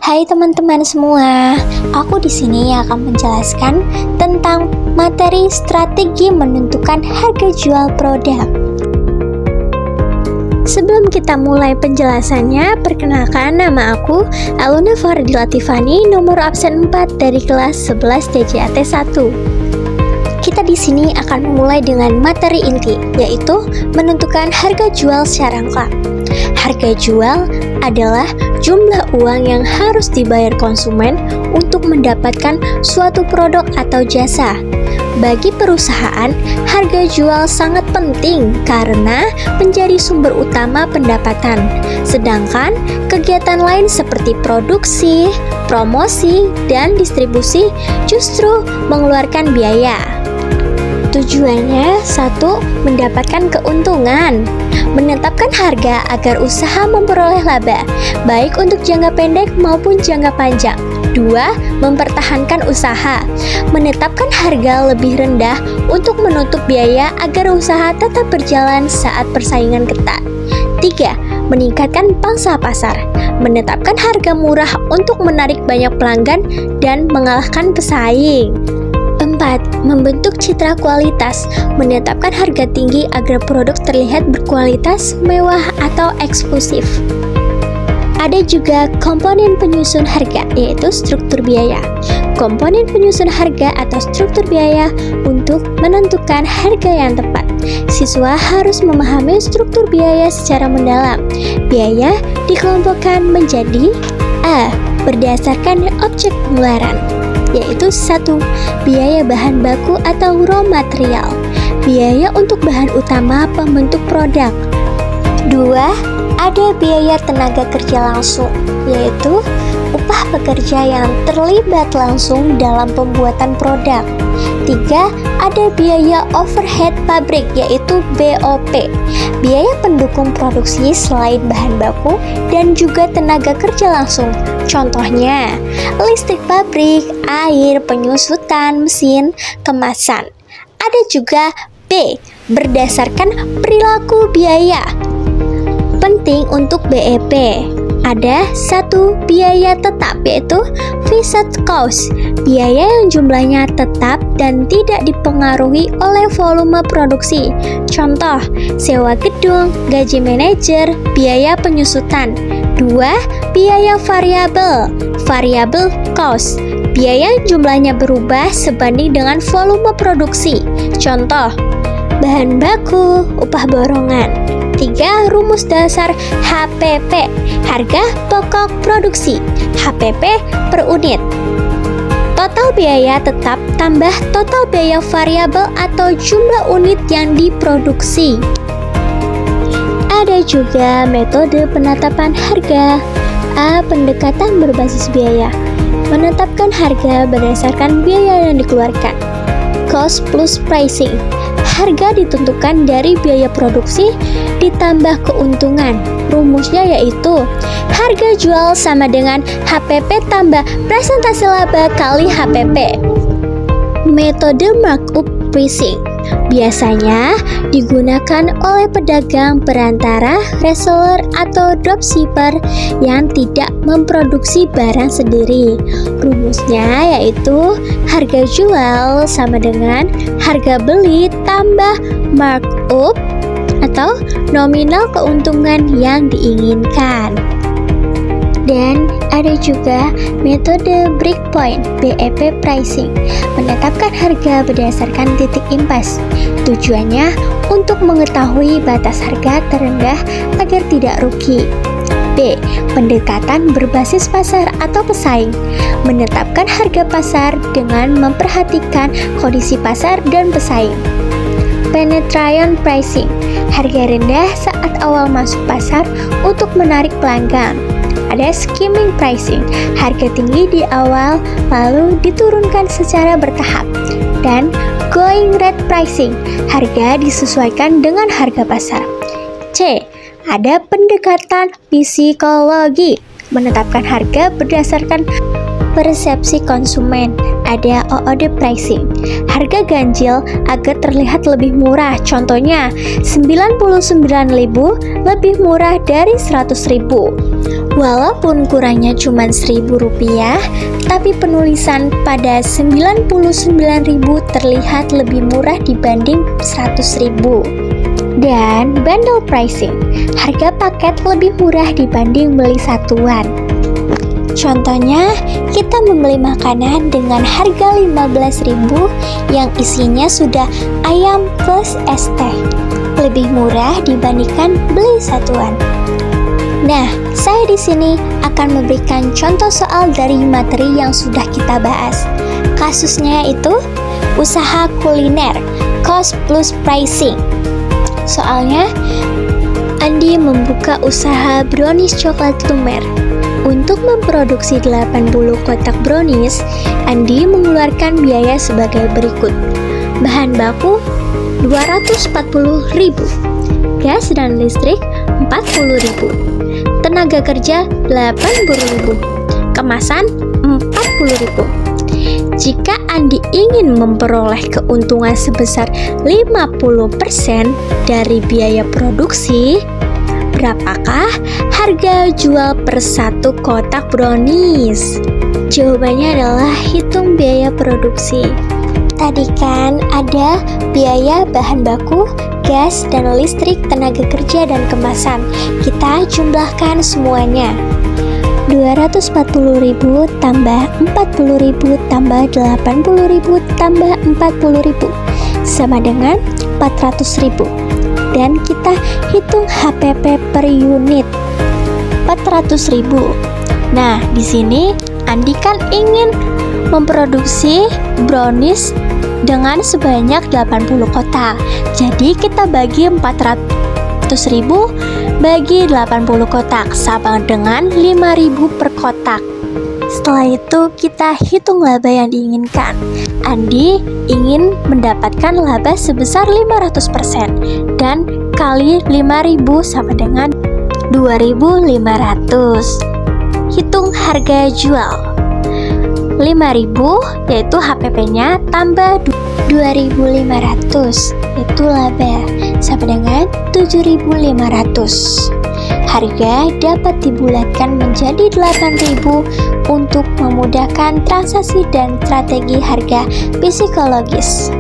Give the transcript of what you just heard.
Hai teman-teman semua, aku di sini akan menjelaskan tentang materi strategi menentukan harga jual produk. Sebelum kita mulai penjelasannya, perkenalkan nama aku Aluna Fardila Tiffany, nomor absen 4 dari kelas 11 DJAT 1. Kita di sini akan memulai dengan materi inti, yaitu menentukan harga jual secara lengkap. Harga jual adalah jumlah uang yang harus dibayar konsumen untuk mendapatkan suatu produk atau jasa. Bagi perusahaan, harga jual sangat penting karena menjadi sumber utama pendapatan. Sedangkan kegiatan lain seperti produksi, promosi, dan distribusi justru mengeluarkan biaya. Tujuannya, 1. Mendapatkan keuntungan. Menetapkan harga agar usaha memperoleh laba, baik untuk jangka pendek maupun jangka panjang. 2. Mempertahankan usaha. Menetapkan harga lebih rendah untuk menutup biaya agar usaha tetap berjalan saat persaingan ketat. 3. Meningkatkan pangsa pasar. Menetapkan harga murah untuk menarik banyak pelanggan dan mengalahkan pesaing. 4. Membentuk citra kualitas. Menetapkan harga tinggi agar produk terlihat berkualitas, mewah, atau eksklusif. Ada juga komponen penyusun harga, yaitu struktur biaya. Komponen penyusun harga atau struktur biaya untuk menentukan harga yang tepat. Siswa harus memahami struktur biaya secara mendalam. Biaya dikelompokkan menjadi A. Berdasarkan objek pengeluaran, yaitu 1. Biaya bahan baku atau raw material, biaya untuk bahan utama pembentuk produk. 2. Ada biaya tenaga kerja langsung, yaitu upah pekerja yang terlibat langsung dalam pembuatan produk. 3. Ada biaya overhead pabrik, yaitu BOP, biaya pendukung produksi selain bahan baku dan juga tenaga kerja langsung. Contohnya, listrik pabrik, air, penyusutan, mesin, kemasan. Ada juga B. Berdasarkan perilaku biaya. Penting untuk BEP. Ada 1. Biaya tetap, yaitu fixed cost, biaya yang jumlahnya tetap dan tidak dipengaruhi oleh volume produksi. Contoh, sewa gedung, gaji manajer, biaya penyusutan. 2. Biaya variabel, variable cost, biaya yang jumlahnya berubah sebanding dengan volume produksi. Contoh, bahan baku, upah borongan. 3. Rumus dasar HPP, harga pokok produksi, HPP per unit. Total biaya tetap tambah total biaya variabel atau jumlah unit yang diproduksi. Ada juga metode penetapan harga. A. Pendekatan berbasis biaya. Menetapkan harga berdasarkan biaya yang dikeluarkan. Cost plus pricing. Harga ditentukan dari biaya produksi ditambah keuntungan. Rumusnya yaitu harga jual sama dengan HPP tambah presentasi laba kali HPP. Metode markup pricing biasanya digunakan oleh pedagang perantara, reseller, atau dropshipper yang tidak memproduksi barang sendiri. Rumusnya yaitu harga jual sama dengan harga beli tambah markup atau nominal keuntungan yang diinginkan. Dan ada juga metode breakpoint BEP pricing, menetapkan harga berdasarkan titik impas. Tujuannya untuk mengetahui batas harga terendah agar tidak rugi. B. Pendekatan berbasis pasar atau pesaing, menetapkan harga pasar dengan memperhatikan kondisi pasar dan pesaing. Penetration pricing, harga rendah saat awal masuk pasar untuk menarik pelanggan. Ada skimming pricing, harga tinggi di awal lalu diturunkan secara bertahap. Dan going rate pricing, harga disesuaikan dengan harga pasar. C. Ada pendekatan psikologi, menetapkan harga berdasarkan persepsi konsumen. ada OOD pricing. Harga ganjil agar terlihat lebih murah. Contohnya 99.000 lebih murah dari 100.000. Walaupun kurangnya cuma Rp1.000, tapi penulisan pada 99.000 terlihat lebih murah dibanding 100.000. Dan bundle pricing, harga paket lebih murah dibanding beli satuan. Contohnya, kita membeli makanan dengan harga 15.000 yang isinya sudah ayam plus es teh. Lebih murah dibandingkan beli satuan. Nah, saya di sini akan memberikan contoh soal dari materi yang sudah kita bahas. Kasusnya itu usaha kuliner, cost plus pricing. Soalnya, Andi membuka usaha brownies coklat lumer. Untuk memproduksi 80 kotak brownies, Andi mengeluarkan biaya sebagai berikut. Bahan baku 240.000, gas dan listrik 40.000, tenaga kerja 80.000, kemasan 40.000. Jika Andi ingin memperoleh keuntungan sebesar 50% dari biaya produksi, berapakah harga jual per satu kotak brownies? Jawabannya adalah hitung biaya produksi. Tadi kan ada biaya bahan baku, gas dan listrik, tenaga kerja dan kemasan. Kita jumlahkan semuanya. 240.000 tambah 40.000 tambah 80.000 tambah 40.000 sama dengan 400.000. Dan kita hitung HPP per unit 400.000. Nah, di sini Andi kan ingin memproduksi brownies dengan sebanyak 80 kotak. Jadi kita bagi 400.000 bagi 80 kotak sama dengan 5.000 per kotak. Setelah itu kita hitung laba yang diinginkan. Andi ingin mendapatkan laba sebesar 500% dan kali 5.000 sama dengan 2.500. Hitung harga jual 5.000 yaitu HPP-nya tambah 2.500 yaitu laba sama dengan 7.500. Harga dapat dibulatkan menjadi 8.000 untuk memudahkan transaksi dan strategi harga psikologis.